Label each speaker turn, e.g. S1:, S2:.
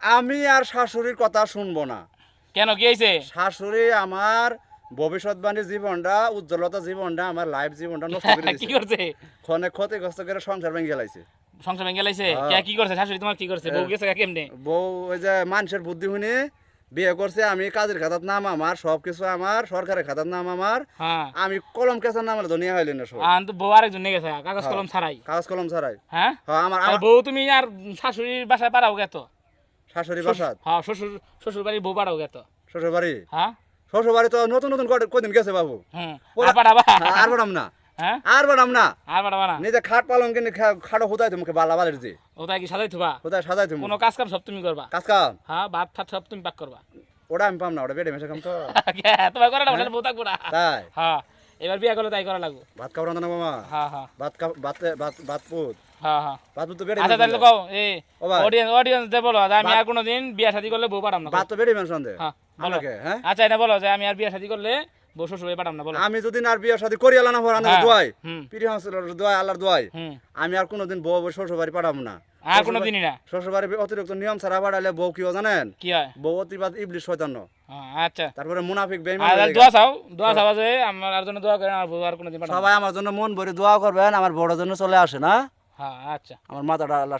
S1: আমি আর শাশুড়ির কথা শুনবো না।
S2: কেন কি হয়েছে?
S1: শাশুড়ি আমার ভবিষ্যৎবাণী জীবনটা, উজ্জ্বলতা জীবনটা, আমার লাইফ জীবনটা নষ্ট করে
S2: কি
S1: দিয়েছে।
S2: করছে?
S1: ক্ষণে ক্ষতিগ্রস্ত করে সংসার ভেঙে গেলাইছে।
S2: সংসার ভেঙে গেলাইছে?
S1: হ্যাঁ।
S2: কে কি করছে? শাশুড়ি তোমার কি করছে? বউ গেছে কেমনে?
S1: বউ ওই যে মানুষের বুদ্ধি শুনে বিয়ে করছে। আমি কাজের খাতার নাম আমার, সবকিছু আমার, সরকারের খাতার নাম আমার।
S2: হ্যাঁ।
S1: আমি কলম কেসার নাম দুনিয়া হইলেন না সব।
S2: তো বউ আরেকজন নিয়ে গেছে কাগজ কলম ছাড়াই।
S1: কাগজ কলম ছাড়াই।
S2: হ্যাঁ,
S1: হ্যাঁ, আমার
S2: তাহলে বউ তুমি আর শাশুড়ির বাসায় পাঠাও গেত?
S1: শাশুড়ি বাসাত।
S2: হ্যাঁ, শ্বশুর বাড়ির বউ পাঠাও গেত?
S1: শ্বশুর বাড়ি।
S2: হ্যাঁ।
S1: শ্বশুর বাড়ি তো নতুন নতুন কদিন গেছে বাবু।
S2: হুম।
S1: ওরা-
S2: আর পাঠাবা?
S1: আর বাড়াম না।
S2: হ্যাঁ,
S1: আর বাড়াম না।
S2: আর পাঠাবা না?
S1: নিজে খাট পালং কিনে খাটো হুদাই তুমি বালা বালের যে
S2: ওটা কি সাজাই থুবা?
S1: হুদাই সাজাই তুমি
S2: কোনো কাজ কাম সব তুমি করবা?
S1: কাজ কাম।
S2: হ্যাঁ, ভাত ঠাত সব তুমি পাক করবা?
S1: ওটা আমি পাম না, ওটা বেড়ে মেশে কাম তো।
S2: তোমার করে না, ওটা বউ থাকবো না।
S1: তাই
S2: হ্যাঁ, এবার বিয়ে করলে তাই করা লাগবো।
S1: ভাত খাবার রান্না মামা।
S2: হ্যাঁ হ্যাঁ
S1: ভাত পুত
S2: হ্যাঁ হ্যাঁ।
S1: ভাত পুত তো বেড়ে
S2: আচ্ছা তাহলে কও
S1: ও ভাই।
S2: অডিয়েন্স দে বলো যে আমি আর কোনোদিন বিয়ে শাদী করলে বউ পাঠাম না।
S1: ভাত তো বেড়ে মেশন দে।
S2: হ্যাঁ বলো।
S1: আমাকে হ্যাঁ
S2: আচ্ছা এটা বলো যে আমি আর বিয়ে শাদী করলে বউ শ্বশুর বাড়ি পাঠাম না, বলো।
S1: আমি যদি আর বিয়ে শাদী করি আল্লাহ না ভর আল্লাহর
S2: হ্যাঁ।
S1: দোয়াই
S2: হুম
S1: পিরি হাসিলের দোয়াই আল্লাহর দোয়াই
S2: হুম।
S1: আমি আর কোনোদিন বউ শ্বশুর বাড়ি পাঠাবো না।
S2: আর কোনোদিনই না?
S1: শ্বশুর বাড়ি অতিরিক্ত নিয়ম ছাড়া পাঠালে বউ কি হয় জানেন?
S2: কি হয়?
S1: বউ অতিবাদ ইবলিশ শয়তান।
S2: আচ্ছা।
S1: তারপরে মুনাফিক বেঈমান
S2: আর
S1: হয়ে যায়।
S2: দোয়া চাও যে আমার আর জন্য দোয়া করেন, আমার বউ আর কোনোদিন পাঠাম না।
S1: সবাই আমার জন্য মন ভরে দোয়া করবেন, আমার বড় জন্য চলে আসে না।
S2: হ্যাঁ আচ্ছা।
S1: আমার মাথাটা আল্লাহ